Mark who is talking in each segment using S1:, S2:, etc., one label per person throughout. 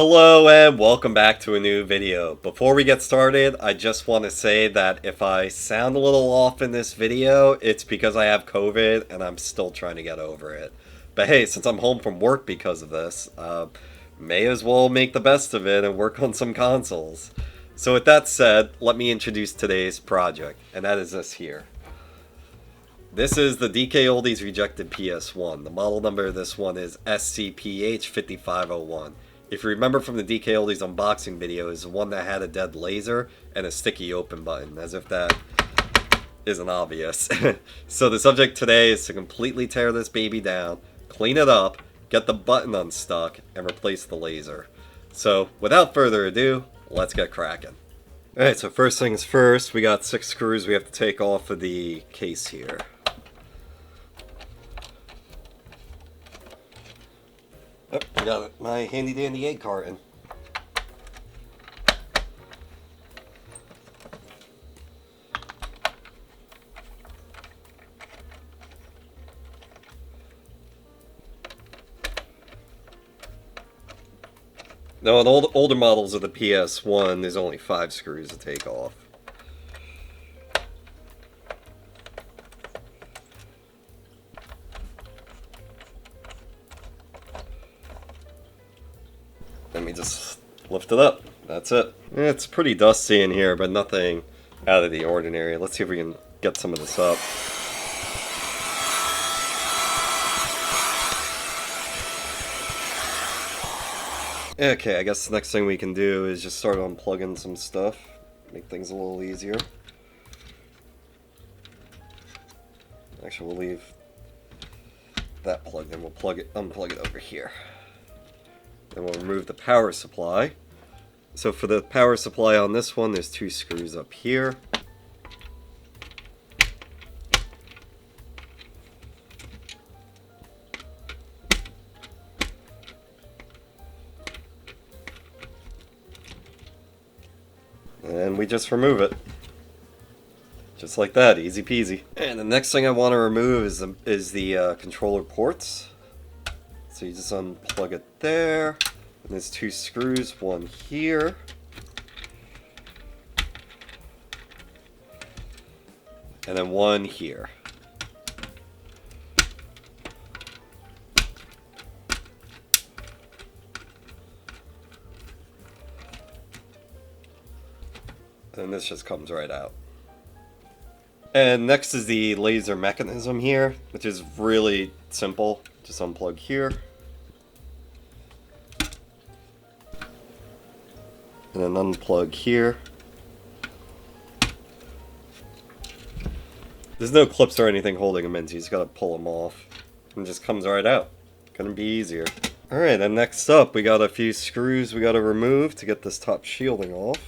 S1: Hello and welcome back to a new video. Before we get started, I just want to say that if I sound a little off in this video, it's because I have COVID and I'm still trying to get over it. But hey, since I'm home from work because of this, may as well make the best of it and work on some consoles. So with that said, let me introduce today's project, and that is this here. This is the DKOldies Rejected PS1. The model number of this one is SCPH5501. If you remember from the DKOldies unboxing video, is the one that had a dead laser and a sticky open button, as if that isn't obvious. So the subject today is to completely tear this baby down, clean it up, get the button unstuck, and replace the laser. So without further ado, let's get cracking. Alright, so first things first, we got 6 screws we have to take off of the case here. Oh, I got my handy dandy egg carton. Now on older models of the PS1, there's only 5 screws to take off. Let me just lift it up. That's it. It's pretty dusty in here, but nothing out of the ordinary. Let's see if we can get some of this up. Okay, I guess the next thing we can do is just start unplugging some stuff. Make things a little easier. Actually, we'll leave that plugged in. We'll unplug it over here. Then we'll remove the power supply. So for the power supply on this one, there's 2 screws up here. And we just remove it. Just like that, easy peasy. And the next thing I want to remove is the controller ports. So you just unplug it there, and there's 2 screws, one here, and then one here. And this just comes right out. And next is the laser mechanism here, which is really simple. Just unplug here. And then unplug here. There's no clips or anything holding them in, so you just gotta pull them off. And it just comes right out. Couldn't be easier. Alright, and next up we got a few screws we gotta remove to get this top shielding off.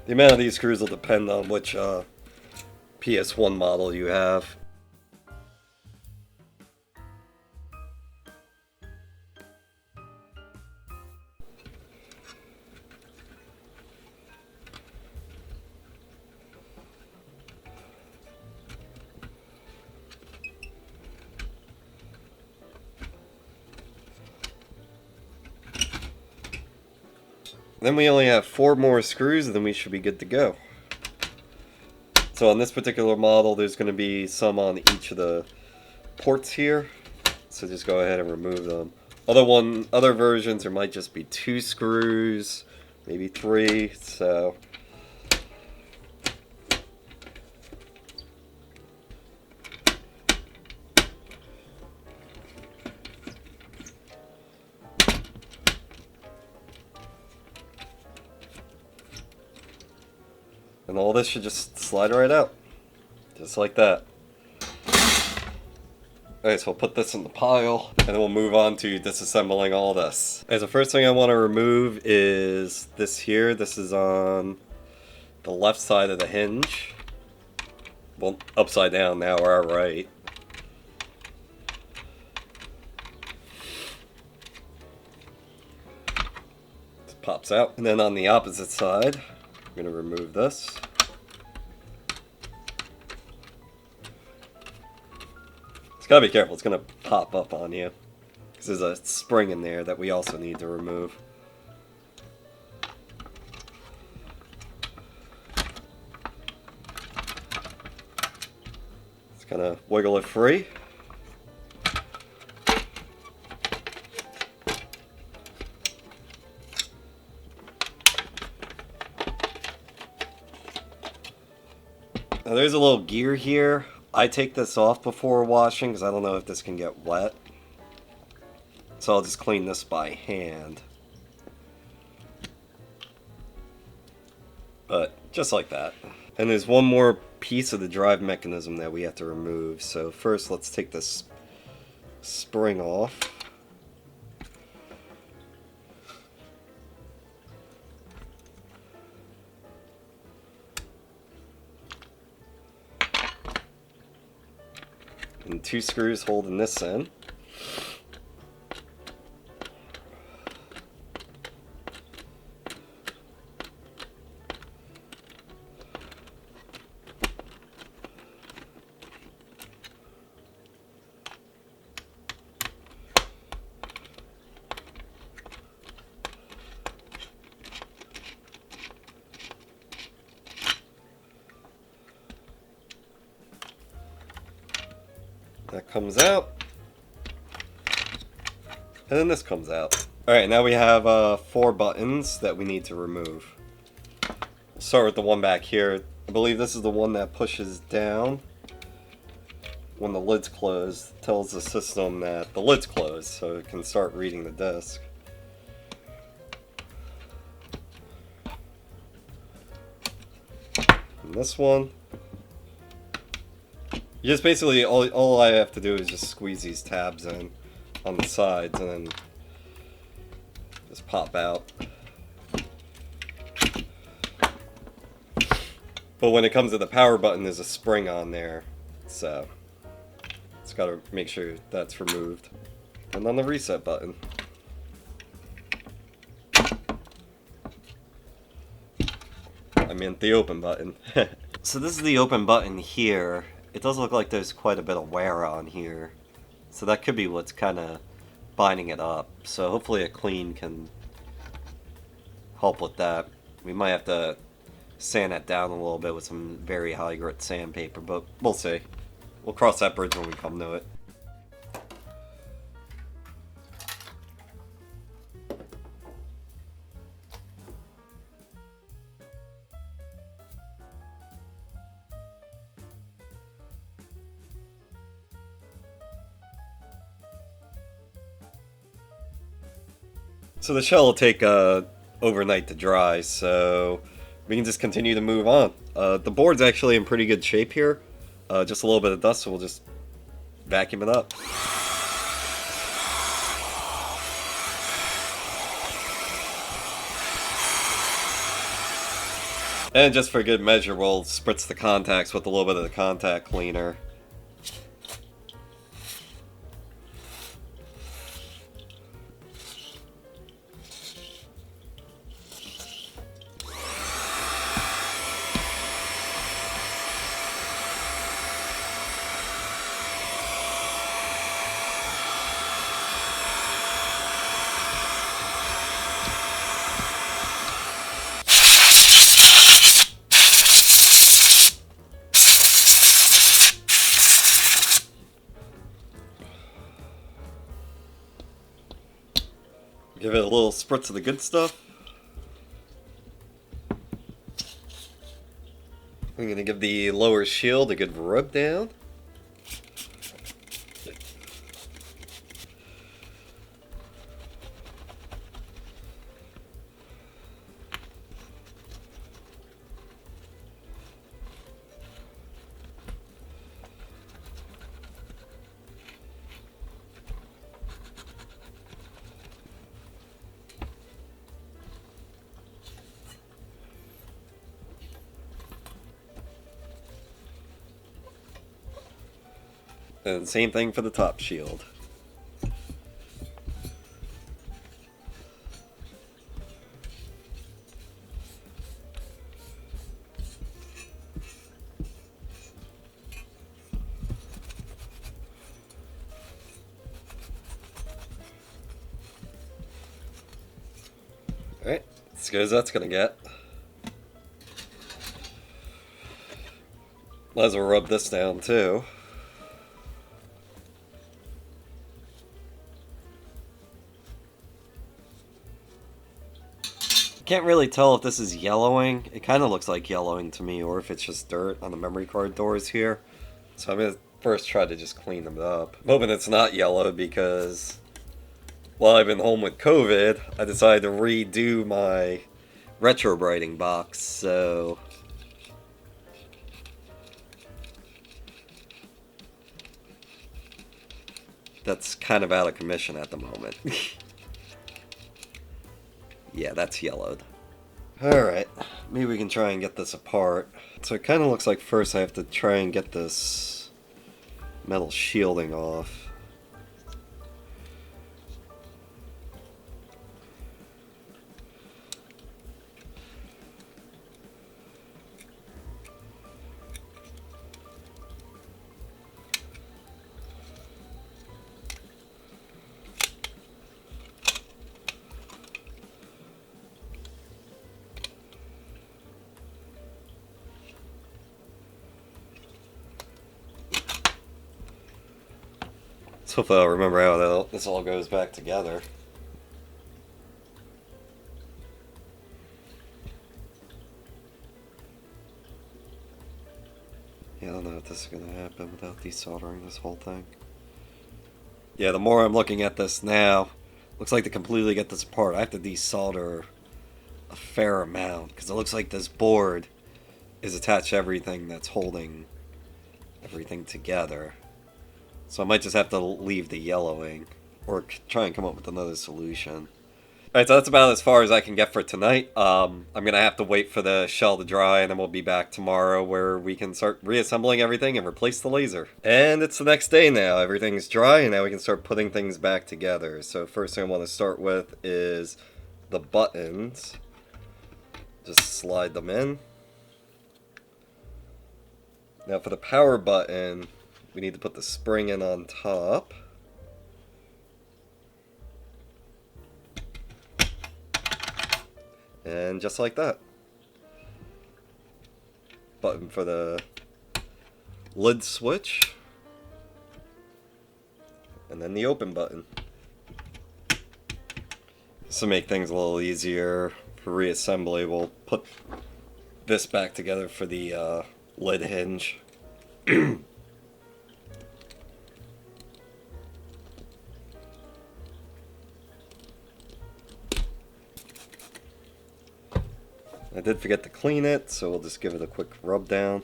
S1: The amount of these screws will depend on which PS1 model you have. Then we only have 4 more screws, and then we should be good to go. So on this particular model, there's going to be some on each of the ports here. So just go ahead and remove them. Other versions, there might just be 2 screws, maybe 3. So and all this should just slide right out. Just like that. Alright, so we'll put this in the pile, and then we'll move on to disassembling all this. Alright, so first thing I want to remove is this here. This is on the left side of the hinge. Well, upside down now, or right. This pops out. And then on the opposite side, I'm going to remove this. Just gotta be careful, it's gonna pop up on you. Because there's a spring in there that we also need to remove. Just gonna wiggle it free. Now there's a little gear here. I take this off before washing because I don't know if this can get wet. So I'll just clean this by hand. But just like that. And there's one more piece of the drive mechanism that we have to remove. So first let's take this spring off. And 2 screws holding this in. That comes out. And then this comes out. Alright, now we have 4 buttons that we need to remove. We'll start with the one back here. I believe this is the one that pushes down when the lid's closed. It tells the system that the lid's closed so it can start reading the disk. And this one, you just basically, all I have to do is just squeeze these tabs in on the sides and then just pop out. But when it comes to the power button, there's a spring on there, so it's got to make sure that's removed. And on the reset button. I meant the open button. So this is the open button here. It does look like there's quite a bit of wear on here. So that could be what's kind of binding it up. So hopefully a clean can help with that. We might have to sand it down a little bit with some very high grit sandpaper, but we'll see. We'll cross that bridge when we come to it. So the shell will take overnight to dry, so we can just continue to move on. The board's actually in pretty good shape here. Just a little bit of dust, so we'll just vacuum it up. And just for good measure, we'll spritz the contacts with a little bit of the contact cleaner. Give it a little spritz of the good stuff. I'm going to give the lower shield a good rub down. And same thing for the top shield. Alright, as good as that's gonna get. Might as well rub this down too. Can't really tell if this is yellowing. It kind of looks like yellowing to me, or if it's just dirt on the memory card doors here. So I'm going to first try to just clean them up. I'm hoping it's not yellow because while I've been home with COVID, I decided to redo my retro writing box, so that's kind of out of commission at the moment. Yeah, that's yellowed. Alright, maybe we can try and get this apart. So it kind of looks like first I have to try and get this metal shielding off. So hopefully I'll remember how this all goes back together. Yeah, I don't know if this is going to happen without desoldering this whole thing. Yeah, the more I'm looking at this now, looks like to completely get this apart, I have to desolder a fair amount, because it looks like this board is attached to everything that's holding everything together. So I might just have to leave the yellowing, or try and come up with another solution. Alright, so that's about as far as I can get for tonight. I'm going to have to wait for the shell to dry, and then we'll be back tomorrow where we can start reassembling everything and replace the laser. And it's the next day now. Everything's dry, and now we can start putting things back together. So first thing I want to start with is the buttons. Just slide them in. Now for the power button, we need to put the spring in on top. And just like that. Button for the lid switch. And then the open button. This will make things a little easier for reassembly. We'll put this back together for the lid hinge. I did forget to clean it, so we'll just give it a quick rub down.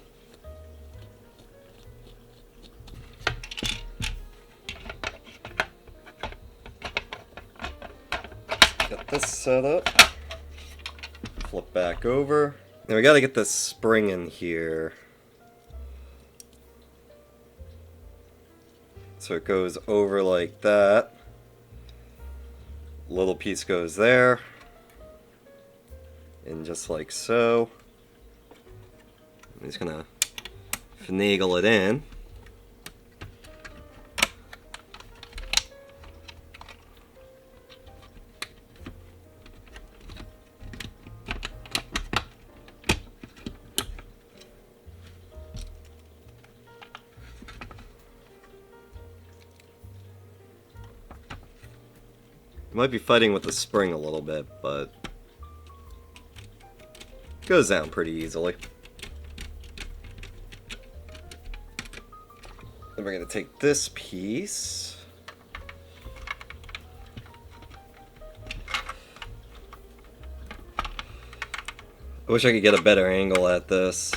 S1: Get this set up. Flip back over. Now we gotta get this spring in here. So it goes over like that. Little piece goes there. And just like so. I'm just gonna finagle it in. Might be fighting with the spring a little bit, but goes down pretty easily. Then we're going to take this piece. I wish I could get a better angle at this.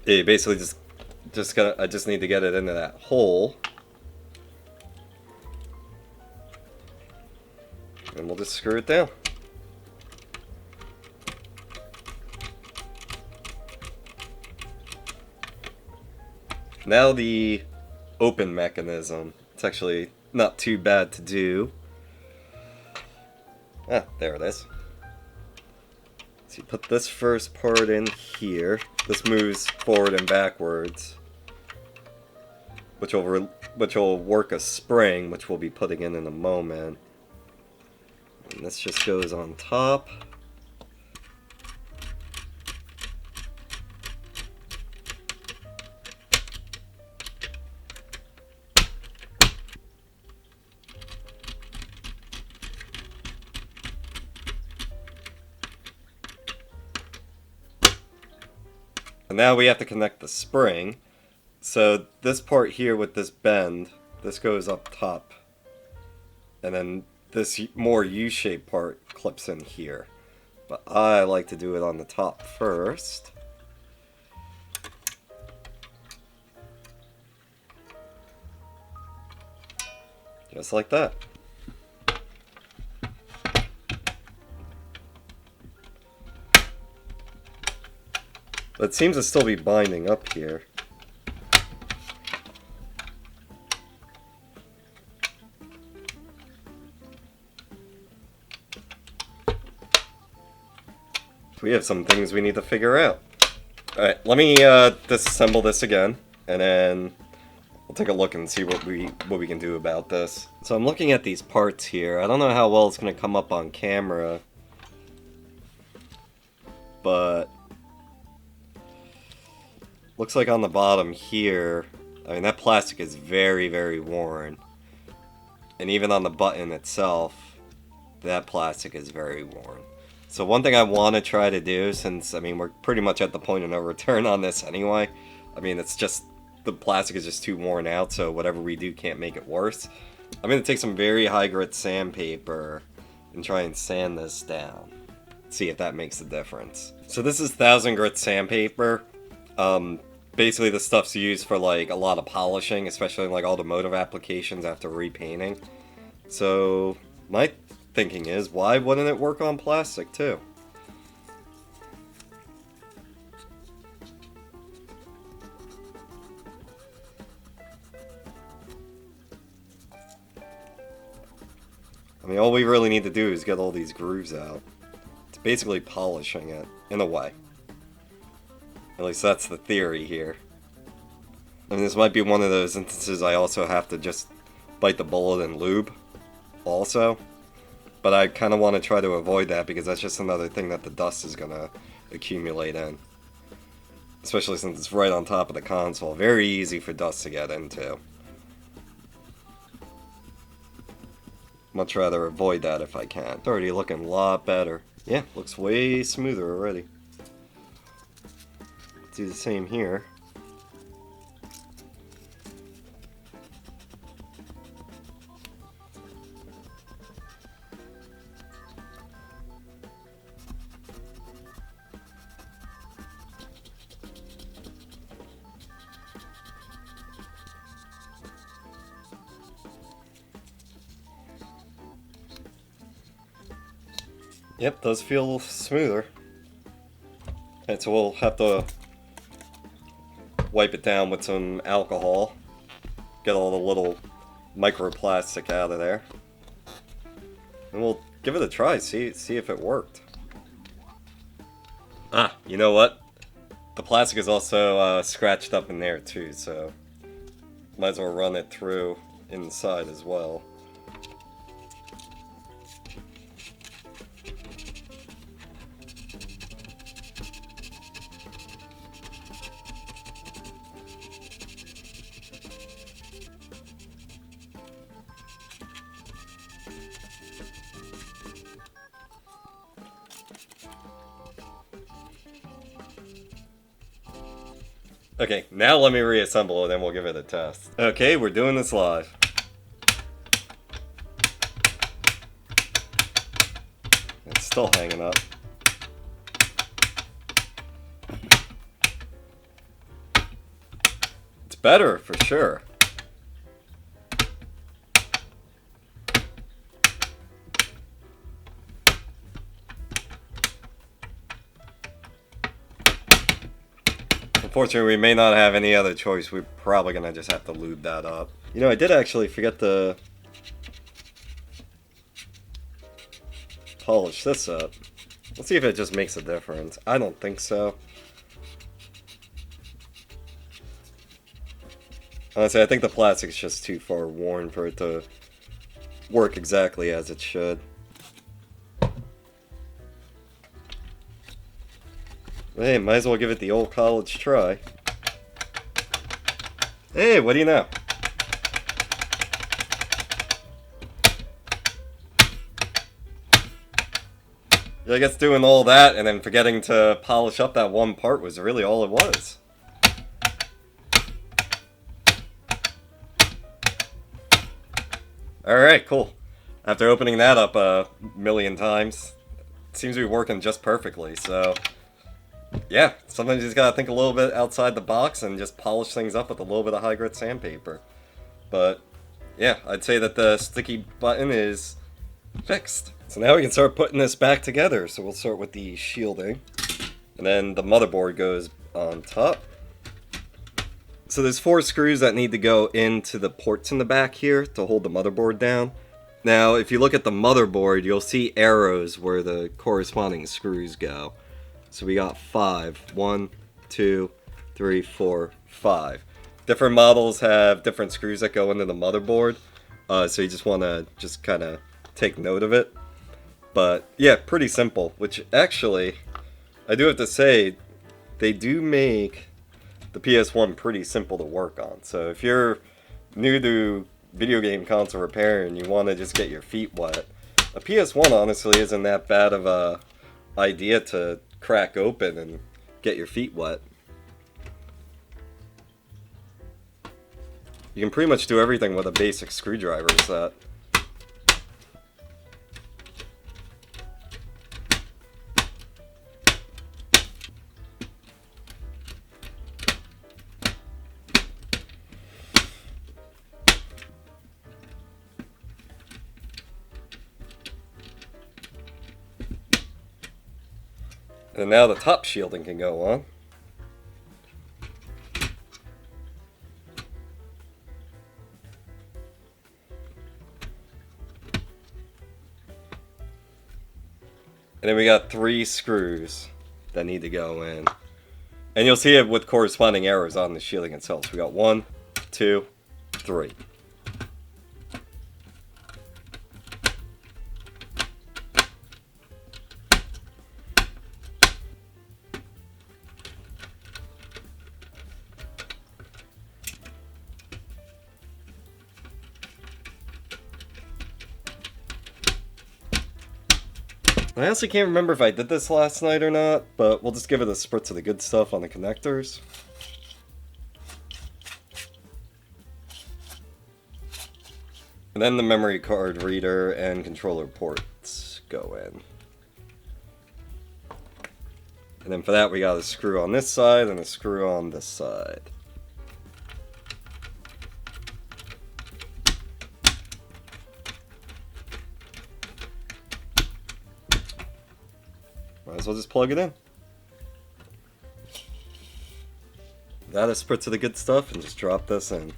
S1: Yeah, basically I just need to get it into that hole. And we'll just screw it down. Now the open mechanism. It's actually not too bad to do. Ah, there it is. So you put this first part in here. This moves forward and backwards, which will work a spring, which we'll be putting in a moment. And this just goes on top. And now we have to connect the spring. So this part here with this bend, this goes up top. And then this more U-shaped part clips in here. But I like to do it on the top first. Just like that. But it seems to still be binding up here. We have some things we need to figure out. Alright, let me disassemble this again, and then we'll take a look and see what we can do about this. So I'm looking at these parts here. I don't know how well it's going to come up on camera, but looks like on the bottom here, I mean, that plastic is very, very worn. And even on the button itself, that plastic is very worn. So one thing I want to try to do, since, I mean, we're pretty much at the point of no return on this anyway. I mean, it's just, the plastic is just too worn out, so whatever we do can't make it worse. I'm going to take some very high grit sandpaper and try and sand this down. See if that makes a difference. So this is 1000 grit sandpaper. Basically the stuff's used for like a lot of polishing, especially in like automotive applications after repainting. So my thinking is, why wouldn't it work on plastic too? I mean, all we really need to do is get all these grooves out. It's basically polishing it, in a way. At least that's the theory here. I mean, this might be one of those instances I also have to just bite the bullet and lube, also. But I kind of want to try to avoid that because that's just another thing that the dust is going to accumulate in. Especially since it's right on top of the console. Very easy for dust to get into. Much rather avoid that if I can. It's already looking a lot better. Yeah, looks way smoother already. Do the same here. Yep, does feel smoother. And so we'll have to wipe it down with some alcohol. Get all the little microplastic out of there. And we'll give it a try, see if it worked. Ah, you know what? The plastic is also scratched up in there too, so might as well run it through inside as well. Okay, now let me reassemble it and we'll give it a test. Okay, we're doing this live. It's still hanging up. It's better, for sure. Unfortunately, we may not have any other choice. We're probably going to just have to lube that up. You know, I did actually forget to polish this up. Let's see if it just makes a difference. I don't think so. Honestly, I think the plastic's just too far worn for it to work exactly as it should. Hey, might as well give it the old college try. Hey, what do you know? I guess doing all that and then forgetting to polish up that one part was really all it was. Alright, cool. After opening that up a million times, it seems to be working just perfectly, so... yeah, sometimes you just gotta think a little bit outside the box and just polish things up with a little bit of high grit sandpaper. But, yeah, I'd say that the sticky button is fixed. So now we can start putting this back together. So we'll start with the shielding. And then the motherboard goes on top. So there's 4 screws that need to go into the ports in the back here to hold the motherboard down. Now, if you look at the motherboard, you'll see arrows where the corresponding screws go. So we got 5. 1, 2, 3, 4, 5. Different models have different screws that go into the motherboard. So you just want to just kind of take note of it. But yeah, pretty simple. Which actually, I do have to say, they do make the PS1 pretty simple to work on. So if you're new to video game console repair and you want to just get your feet wet, a PS1 honestly isn't that bad of a idea to crack open and get your feet wet. You can pretty much do everything with a basic screwdriver set. And now the top shielding can go on. And then we got 3 screws that need to go in. And you'll see it with corresponding arrows on the shielding itself. So we got 1, 2, 3. I honestly can't remember if I did this last night or not, but we'll just give it a spritz of the good stuff on the connectors. And then the memory card reader and controller ports go in. And then for that we got a screw on this side and a screw on this side. Might as well just plug it in. That is spritz of the good stuff and just drop this in.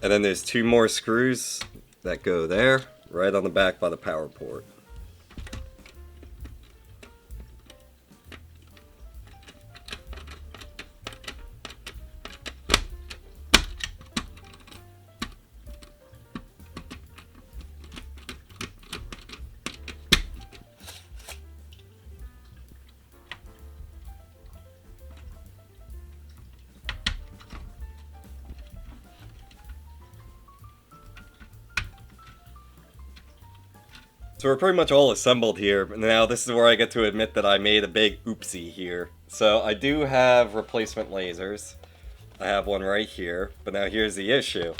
S1: And then there's 2 more screws that go there, right on the back by the power port. So we're pretty much all assembled here, and now this is where I get to admit that I made a big oopsie here. So I do have replacement lasers. I have one right here, but now here's the issue.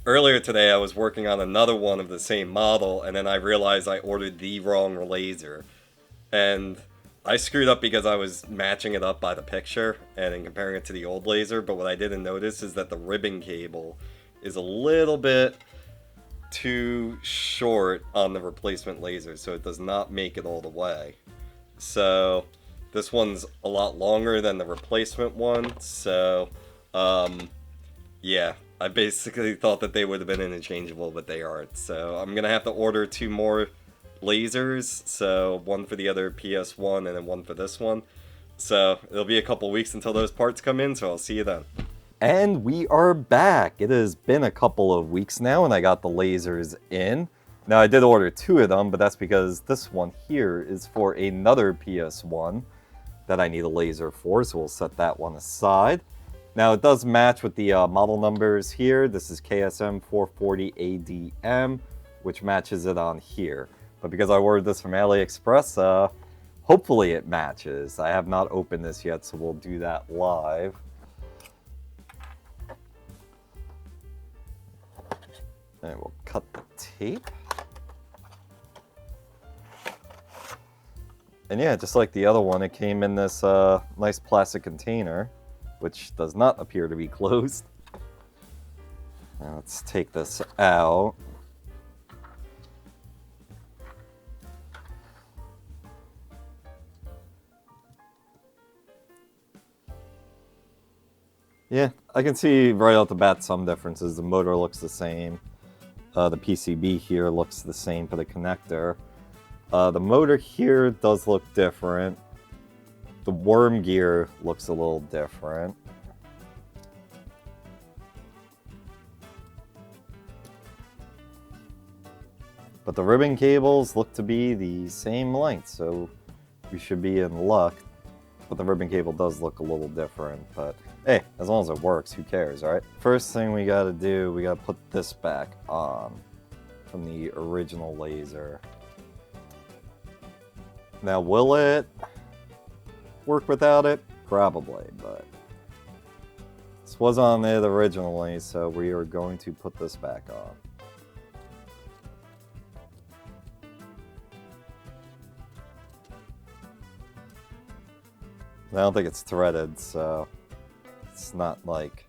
S1: Earlier today I was working on another one of the same model, and then I realized I ordered the wrong laser. And I screwed up because I was matching it up by the picture and then comparing it to the old laser, but what I didn't notice is that the ribbon cable is a little bit too short on the replacement laser, so it does not make it all the way. So this one's a lot longer than the replacement one, so yeah, I basically thought that they would have been interchangeable, but they aren't. So I'm gonna have to order 2 more lasers, so one for the other PS1 and then one for this one. So it'll be a couple weeks until those parts come in, so I'll see you then. And we are back. It has been a couple of weeks now and I got the lasers in. Now I did order 2 of them, but that's because this one here is for another PS1 that I need a laser for, so we'll set that one aside. Now it does match with the model numbers here. This is KSM 440ADM, which matches it on here. But because I ordered this from AliExpress, hopefully it matches. I have not opened this yet, so we'll do that live. And we'll cut the tape. And yeah, just like the other one, it came in this nice plastic container, which does not appear to be closed. Now let's take this out. Yeah, I can see right off the bat some differences. The motor looks the same. The PCB here looks the same for the connector. The motor here does look different. The worm gear looks a little different. But the ribbon cables look to be the same length, so we should be in luck. But the ribbon cable does look a little different, but hey, as long as it works, who cares, right? First thing we gotta do, we gotta put this back on from the original laser. Now, will it work without it? Probably, but this was on it originally, so we are going to put this back on. I don't think it's threaded, so it's not like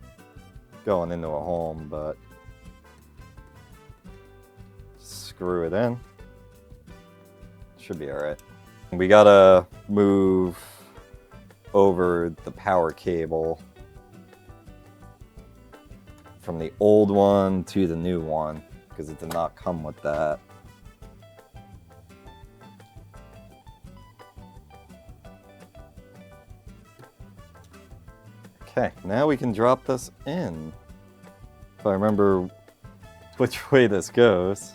S1: going into a home, but screw it in. Should be alright. We gotta move over the power cable from the old one to the new one, because it did not come with that. Okay, now we can drop this in. If I remember which way this goes.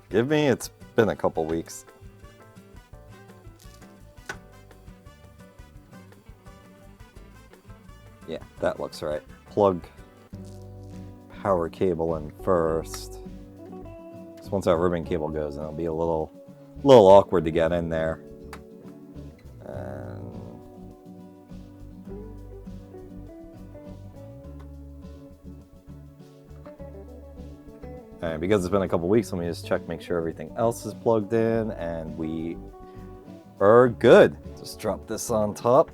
S1: Forgive me, it's been a couple weeks. Yeah, that looks right. Plug power cable in first. So once that ribbon cable goes in, it'll be a little awkward to get in there. And because it's been a couple weeks, let me just check, make sure everything else is plugged in, and we are good. Just drop this on top.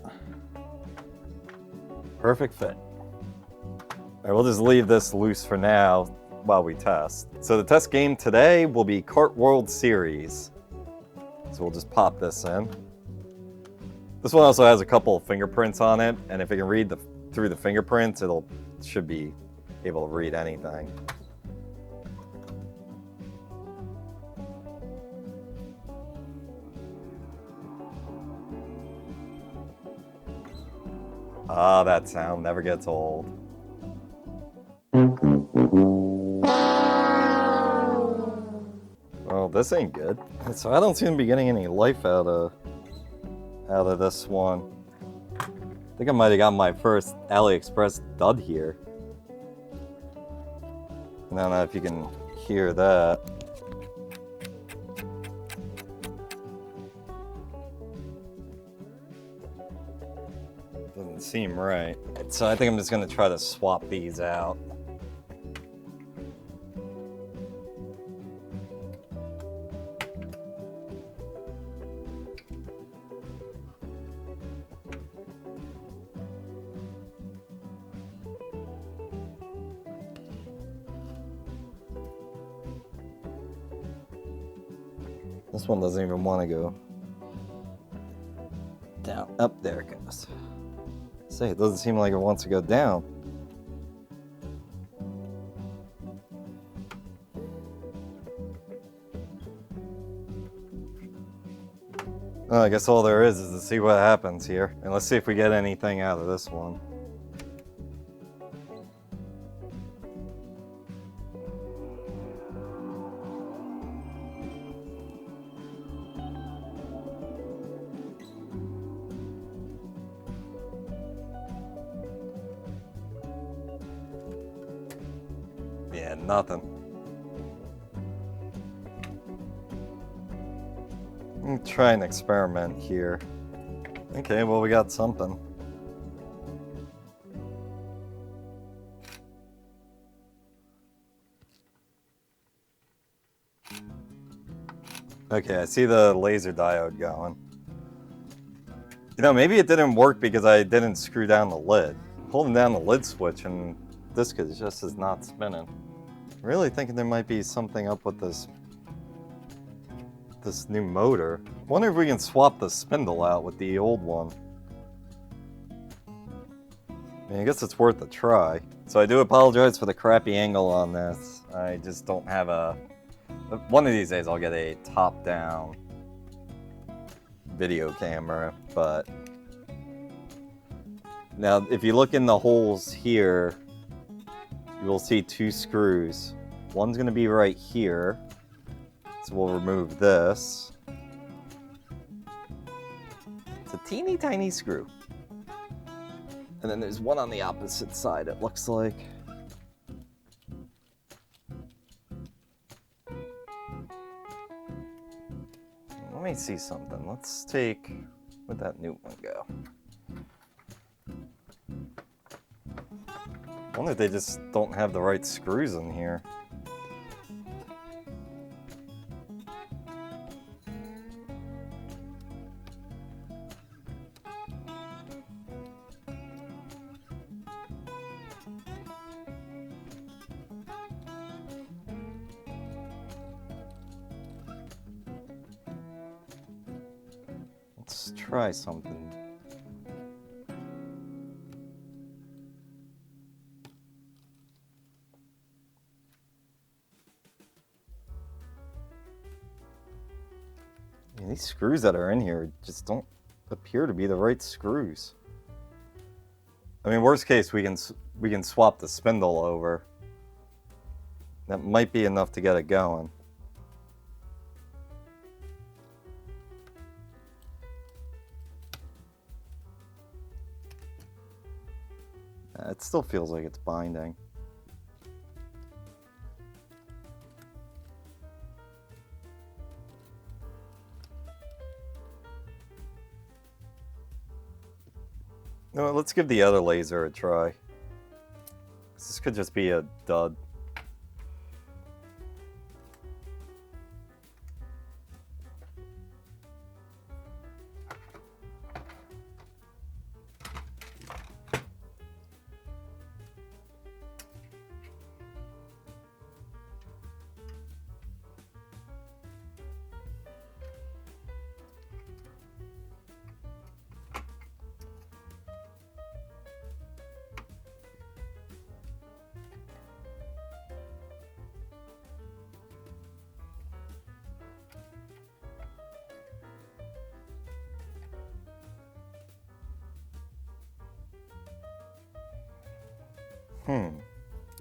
S1: Perfect fit. All right, we'll just leave this loose for now while we test. So the test game today will be Kart World Series. So we'll just pop this in. This one also has a couple of fingerprints on it, and if it can read through the fingerprints, it should be able to read anything. Ah, that sound never gets old. Well, this ain't good. So I don't seem to be getting any life out of this one. I think I might have got my first AliExpress dud here. I don't know if you can hear that. Doesn't seem right. So I think I'm just gonna try to swap these out. This one doesn't even want to go down. Up there it goes. Say, it doesn't seem like it wants to go down. I guess all there is to see what happens here. And let's see if we get anything out of this one. Yeah, nothing. Let me try an experiment here. Okay, well, we got something. Okay, I see the laser diode going. You know, maybe it didn't work because I didn't screw down the lid. Holding down the lid switch and this just is not spinning. I'm really thinking there might be something up with this new motor. Wonder if we can swap the spindle out with the old one. I mean, I guess it's worth a try. So I do apologize for the crappy angle on this. I just don't have a... One of these days I'll get a top-down video camera, but... Now, if you look in the holes here, you will see two screws. One's going to be right here. So we'll remove this. It's a teeny tiny screw. And then there's one on the opposite side, it looks like. Let me see something. Let's take... Where'd that new one go? I wonder if they just don't have the right screws in here. Let's try something. These screws that are in here just don't appear to be the right screws. I mean, worst case, we can swap the spindle over. That might be enough to get it going. It still feels like it's binding. No, let's give the other laser a try. This could just be a dud.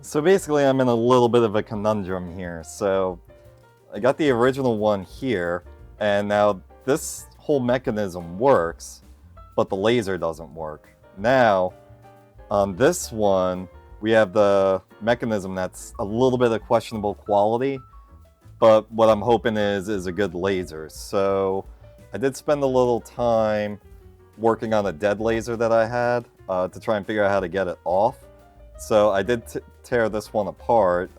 S1: So basically I'm in a little bit of a conundrum here. So I got the original one here, and now this whole mechanism works, but the laser doesn't work. Now, on this one, we have the mechanism that's a little bit of questionable quality, but what I'm hoping is a good laser. So I did spend a little time working on a dead laser that I had to try and figure out how to get it off. So I did tear this one apart.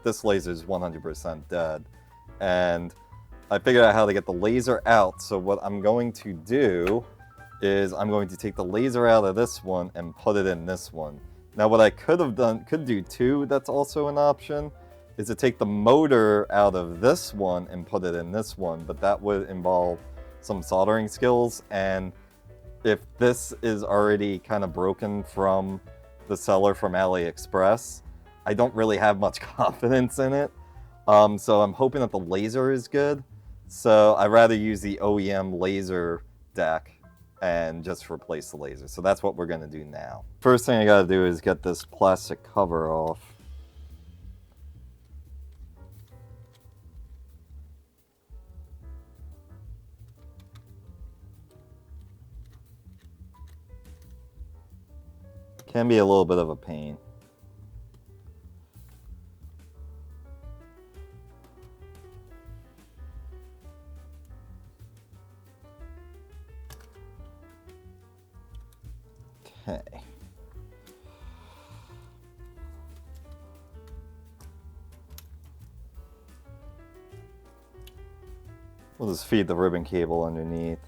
S1: This laser is 100% dead. And I figured out how to get the laser out. So what I'm going to do is I'm going to take the laser out of this one and put it in this one. Now what I could do too, that's also an option, is to take the motor out of this one and put it in this one. But that would involve some soldering skills. And if this is already kind of broken from the seller from AliExpress, I don't really have much confidence in it. So I'm hoping that the laser is good. So I'd rather use the OEM laser deck and just replace the laser. So that's what we're going to do now. First thing I got to do is get this plastic cover off. Can be a little bit of a pain. Okay. We'll just feed the ribbon cable underneath.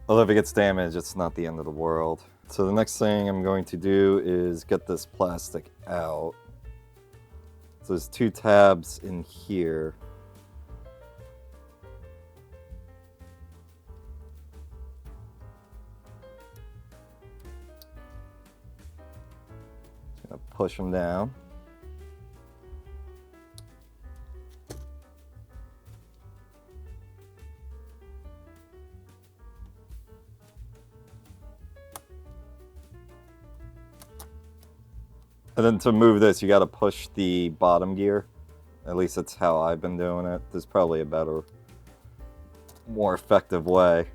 S1: Although if it gets damaged, it's not the end of the world. So the next thing I'm going to do is get this plastic out. So there's 2 tabs in here. Just gonna push them down. And then to move this, you got to push the bottom gear. At least that's how I've been doing it. There's probably a better, more effective way,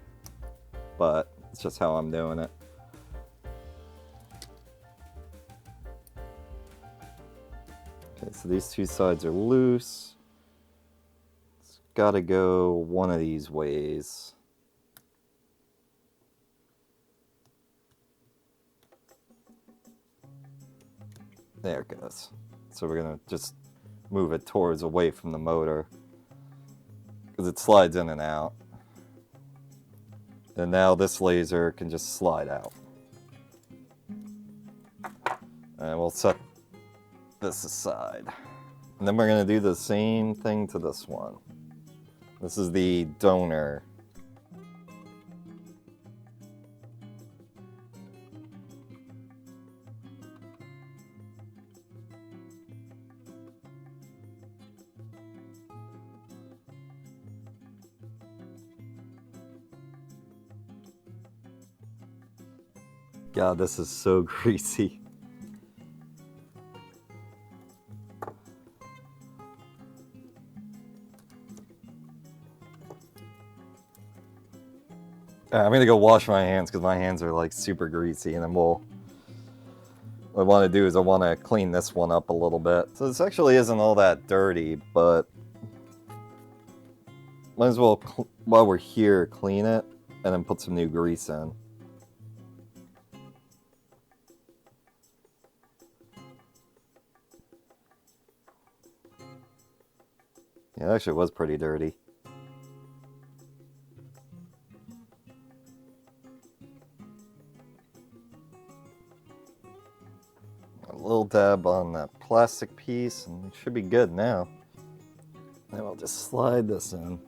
S1: but it's just how I'm doing it. Okay, so these 2 sides are loose. It's got to go one of these ways. There it goes. So we're going to just move it towards away from the motor because it slides in and out. And now this laser can just slide out. And we'll set this aside. And then we're going to do the same thing to this one. This is the donor. God, this is so greasy. I'm gonna go wash my hands because my hands are like super greasy, and then what I want to do is I want to clean this one up a little bit. So this actually isn't all that dirty, but might as well, while we're here, clean it and then put some new grease in. Yeah, it actually was pretty dirty. A little dab on that plastic piece and it should be good now. Then we'll just slide this in.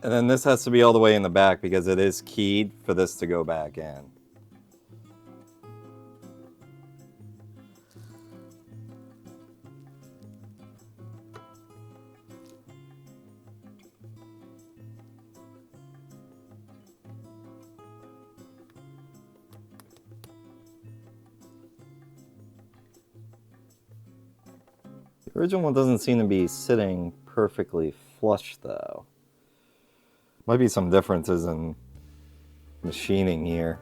S1: And then this has to be all the way in the back because it is keyed for this to go back in. The original one doesn't seem to be sitting perfectly flush though. Might be some differences in machining here.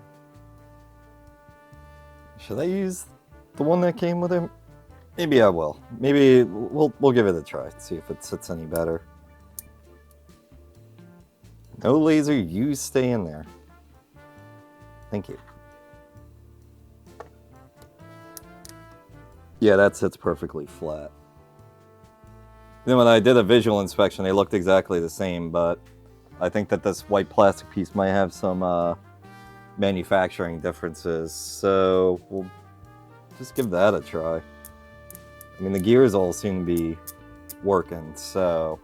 S1: Should I use the one that came with it? Maybe I will. Maybe we'll give it a try, see if it sits any better. No laser, you stay in there. Thank you. Yeah, that sits perfectly flat. Then when I did a visual inspection, they looked exactly the same, but I think that this white plastic piece might have some manufacturing differences, so we'll just give that a try. I mean, the gears all seem to be working, so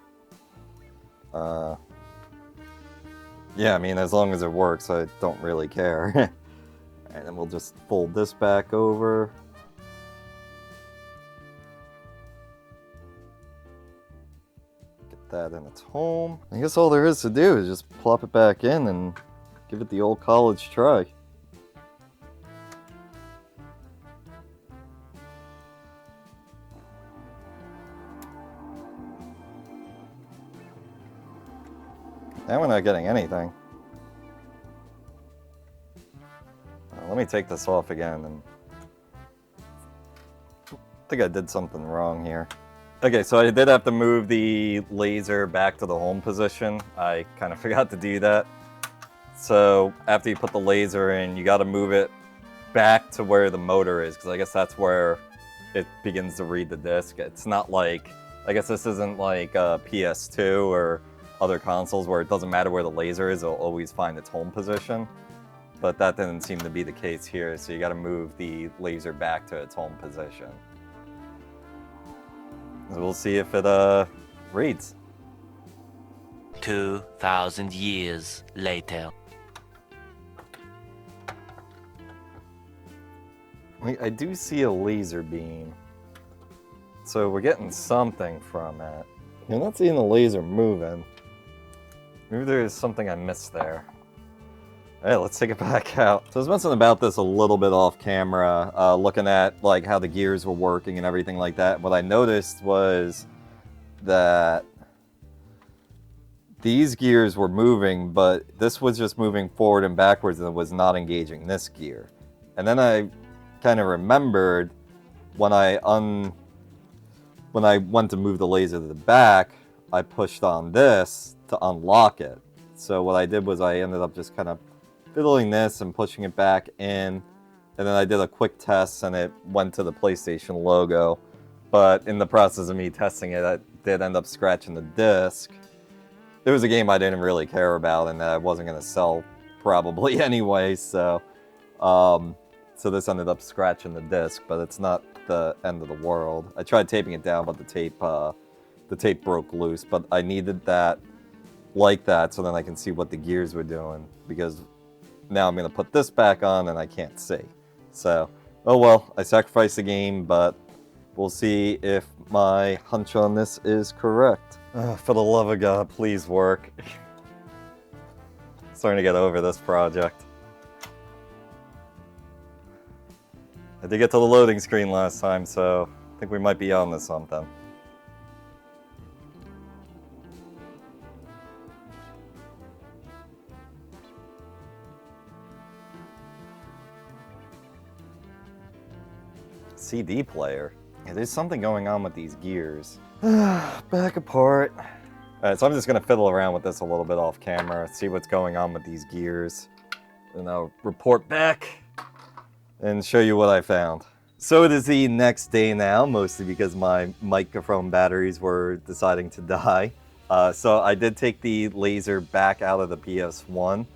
S1: yeah, I mean, as long as it works, I don't really care. And then we'll just fold this back over.
S2: that in its home. I guess all there is to do is just plop it back in and give it the old college try. Now we're not getting anything. Let me take this off again, and I think I did something wrong here. Okay, so I did have to move the laser back to the home position. I kind of forgot to do that. So after you put the laser in, you got to move it back to where the motor is, because I guess that's where it begins to read the disc. It's not like, I guess this isn't like a PS2 or other consoles where it doesn't matter where the laser is, it'll always find its home position. But that didn't seem to be the case here, so you got to move the laser back to its home position. So we'll see if it reads.
S3: 2,000 years later.
S2: I do see a laser beam, so we're getting something from it. You're not seeing the laser moving. Maybe there is something I missed there. Alright, let's take it back out. So I was mentioning about this a little bit off camera, looking at like how the gears were working and everything like that. What I noticed was that these gears were moving, but this was just moving forward and backwards and it was not engaging this gear. And then I kind of remembered when I went to move the laser to the back, I pushed on this to unlock it. So what I did was I ended up just kind of fiddling this and pushing it back in, and then I did a quick test and it went to the PlayStation logo. But in the process of me testing it, I did end up scratching the disc. It was a game I didn't really care about and that I wasn't going to sell probably anyway, so this ended up scratching the disc, but it's not the end of the world. I tried taping it down, but the tape broke loose, but I needed that like that so then I can see what the gears were doing, because now I'm going to put this back on and I can't see. So, oh well, I sacrificed the game, but we'll see if my hunch on this is correct. For the love of God, please work. Starting to get over this project. I did get to the loading screen last time, so I think we might be on to something. CD player. Yeah, there's something going on with these gears. Back apart. Alright, so I'm just going to fiddle around with this a little bit off camera, see what's going on with these gears. And I'll report back and show you what I found. So it is the next day now, mostly because my microphone batteries were deciding to die. So I did take the laser back out of the PS1.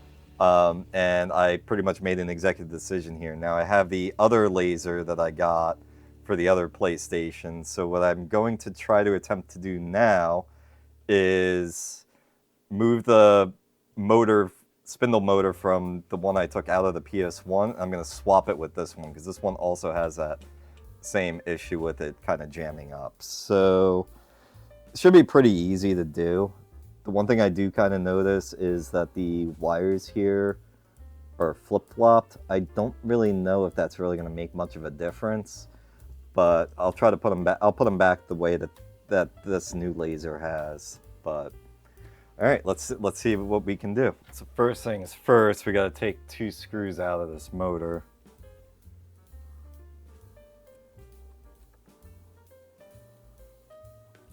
S2: And I pretty much made an executive decision here. Now I have the other laser that I got for the other PlayStation, so what I'm going to try to attempt to do now is move the spindle motor from the one I took out of the PS1. I'm going to swap it with this one, because this one also has that same issue with it kind of jamming up. So it should be pretty easy to do. The one thing I do kind of notice is that the wires here are flip-flopped. I don't really know if that's really going to make much of a difference, but I'll try to put them back. I'll put them back the way that this new laser has. But all right, let's see what we can do. So first things first, we got to take 2 screws out of this motor.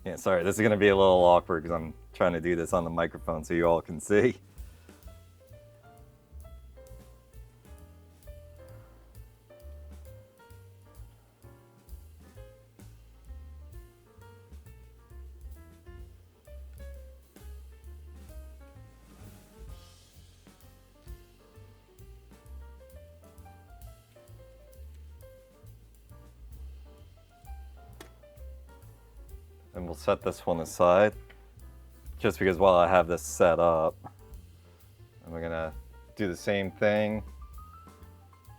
S2: Yeah, sorry, this is going to be a little awkward because I'm trying to do this on the microphone so you all can see. And we'll set this one aside, just because while I have this set up, and we're gonna do the same thing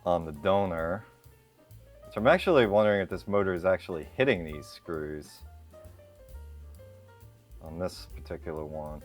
S2: on the donor. So I'm actually wondering if this motor is actually hitting these screws. on this particular one.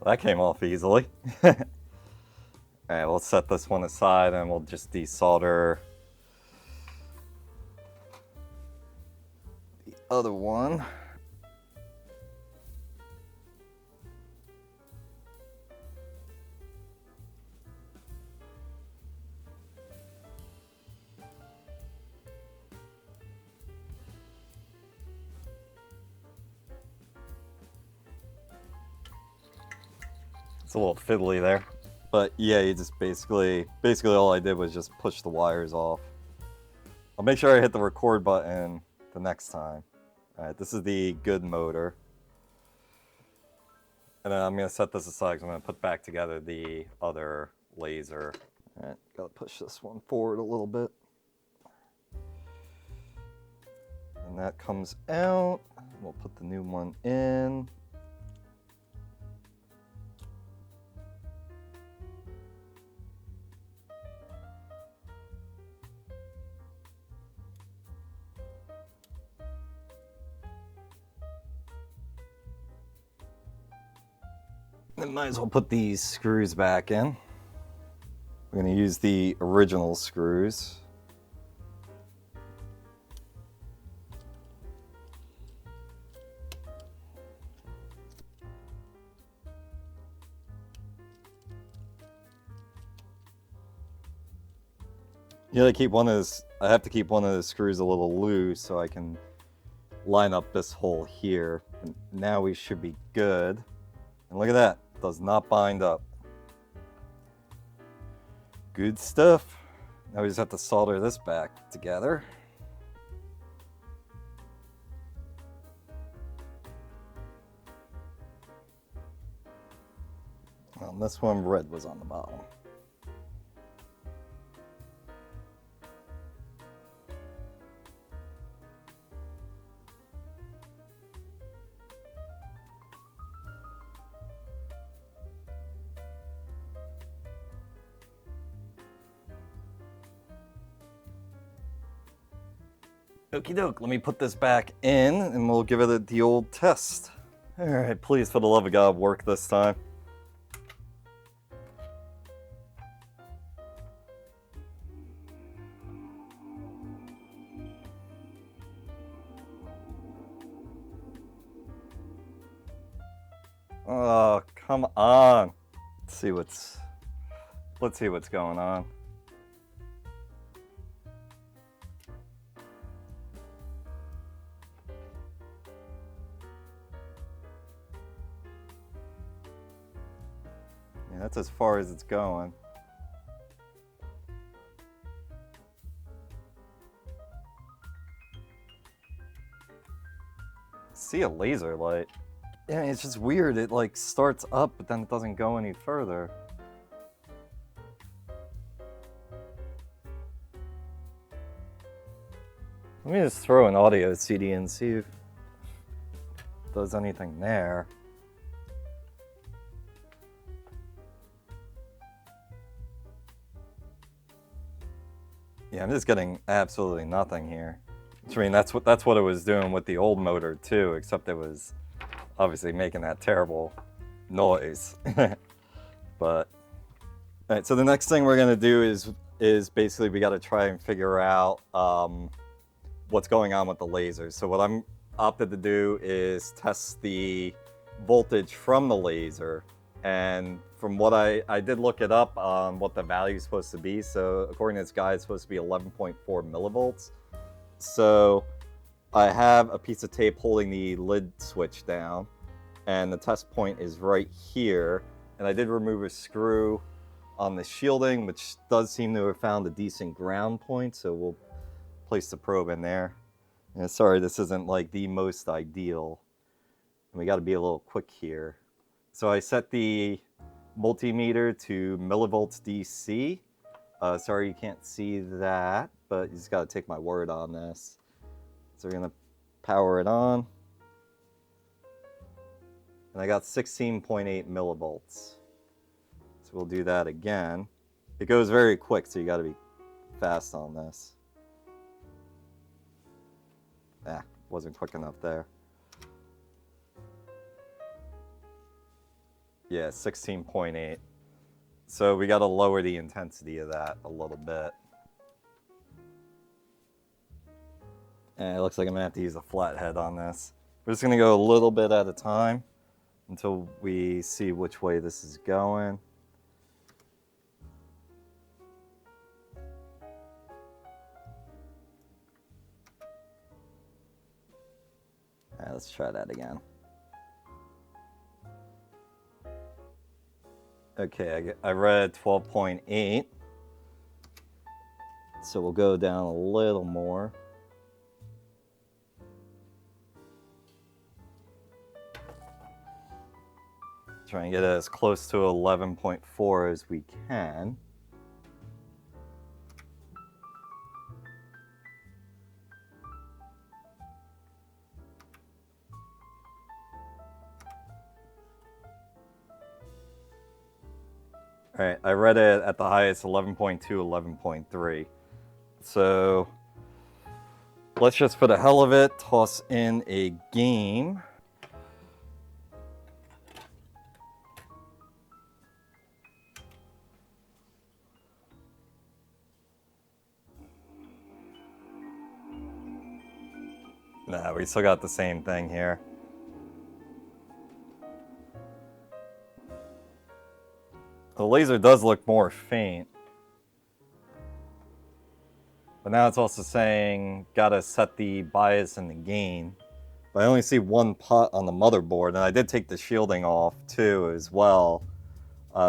S2: That came off easily. Alright, we'll set this one aside and we'll just desolder the other one. It's a little fiddly there, but yeah, you just basically all I did was just push the wires off. I'll make sure I hit the record button the next time. All right, this is the good motor. And then I'm gonna set this aside because I'm gonna put back together the other laser. All right, gotta push this one forward a little bit. And that comes out. We'll put the new one in. Then might as well put these screws back in. We're going to use the original screws. You gotta keep one of those, I have to keep one of the screws a little loose so I can line up this hole here. And now we should be good. And look at that, does not bind up. Good stuff. Now we just have to solder this back together. On this one, red was on the bottom. Okie doke, let me put this back in and we'll give it the old test. Alright, please for the love of God work this time. Oh, come on. Let's see what's going on. Yeah, that's as far as it's going. See a laser light. Yeah, it's just weird. It like starts up, but then it doesn't go any further. Let me just throw an audio CD and see if it does anything there. Yeah, I'm just getting absolutely nothing here. I mean, that's what it was doing with the old motor too, except it was obviously making that terrible noise. But alright, so the next thing we're gonna do is basically we got to try and figure out what's going on with the lasers. So what I'm opted to do is test the voltage from the laser And from what I did look it up on what the value is supposed to be. So according to this guide, it's supposed to be 11.4 millivolts. So I have a piece of tape holding the lid switch down, and the test point is right here. And I did remove a screw on the shielding, which does seem to have found a decent ground point. So we'll place the probe in there. And sorry, this isn't like the most ideal. And we got to be a little quick here. So I set the multimeter to millivolts DC. Sorry you can't see that, but you just got to take my word on this. So we're going to power it on. And I got 16.8 millivolts. So we'll do that again. It goes very quick, so you got to be fast on this. Wasn't quick enough there. Yeah, 16.8. So we got to lower the intensity of that a little bit. And it looks like I'm going to have to use a flathead on this. We're just going to go a little bit at a time until we see which way this is going. Let's try that again. Okay, I read 12.8. So we'll go down a little more. Try and get as close to 11.4 as we can. All right, I read it at the highest 11.2, 11.3. So let's just, for the hell of it, toss in a game. Nah, we still got the same thing here. The laser does look more faint. But now it's also saying gotta set the bias and the gain. But I only see one pot on the motherboard, and I did take the shielding off too as well.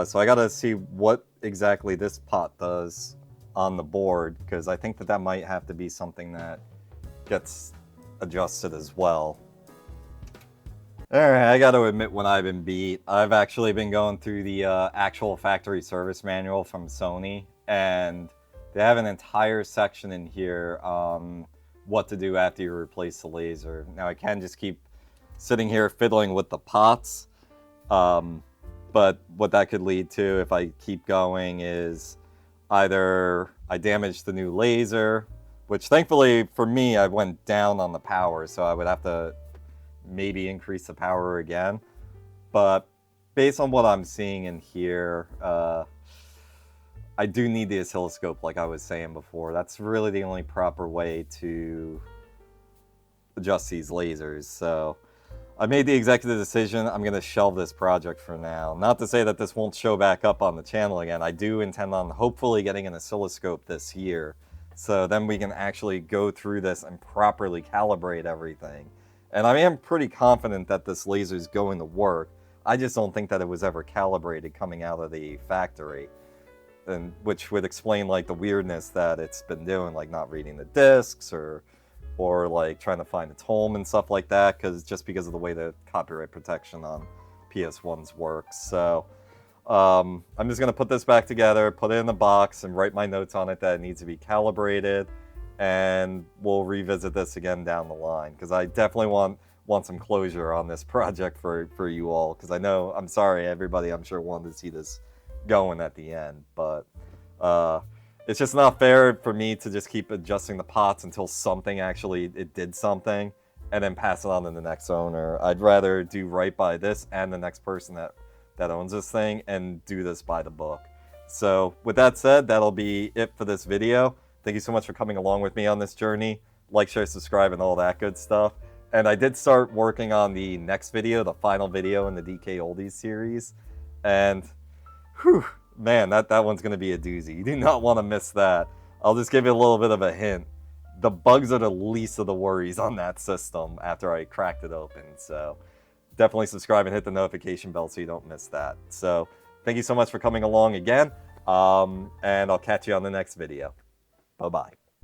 S2: So I gotta see what exactly this pot does on the board, because I think that might have to be something that gets adjusted as well. Alright, I gotta admit when I've been beat. I've actually been going through the actual factory service manual from Sony, and they have an entire section in here on what to do after you replace the laser. Now I can just keep sitting here fiddling with the pots, but what that could lead to if I keep going is either I damage the new laser, which thankfully for me I went down on the power, so I would have to maybe increase the power again. But based on what I'm seeing in here, I do need the oscilloscope, like I was saying before. That's really the only proper way to adjust these lasers. So I made the executive decision. I'm going to shelve this project for now. Not to say that this won't show back up on the channel again. I do intend on hopefully getting an oscilloscope this year. So then we can actually go through this and properly calibrate everything. And I am pretty confident that this laser is going to work. I just don't think that it was ever calibrated coming out of the factory. And which would explain like the weirdness that it's been doing, like not reading the discs or like trying to find its home and stuff like that, just because of the way the copyright protection on PS1s works. So I'm just going to put this back together, put it in the box, and write my notes on it that it needs to be calibrated. And we'll revisit this again down the line, because I definitely want some closure on this project for you all, because I know, I'm sorry everybody, I'm sure wanted to see this going at the end, but it's just not fair for me to just keep adjusting the pots until something actually, it did something, and then pass it on to the next owner. I'd rather do right by this and the next person that owns this thing, and do this by the book. So with that said, that'll be it for this video. Thank you so much for coming along with me on this journey. Like, share, subscribe, and all that good stuff. And I did start working on the next video, the final video in the DKOldies series. And, whew, man, that one's going to be a doozy. You do not want to miss that. I'll just give you a little bit of a hint. The bugs are the least of the worries on that system after I cracked it open. So definitely subscribe and hit the notification bell so you don't miss that. So thank you so much for coming along again. And I'll catch you on the next video. Bye-bye.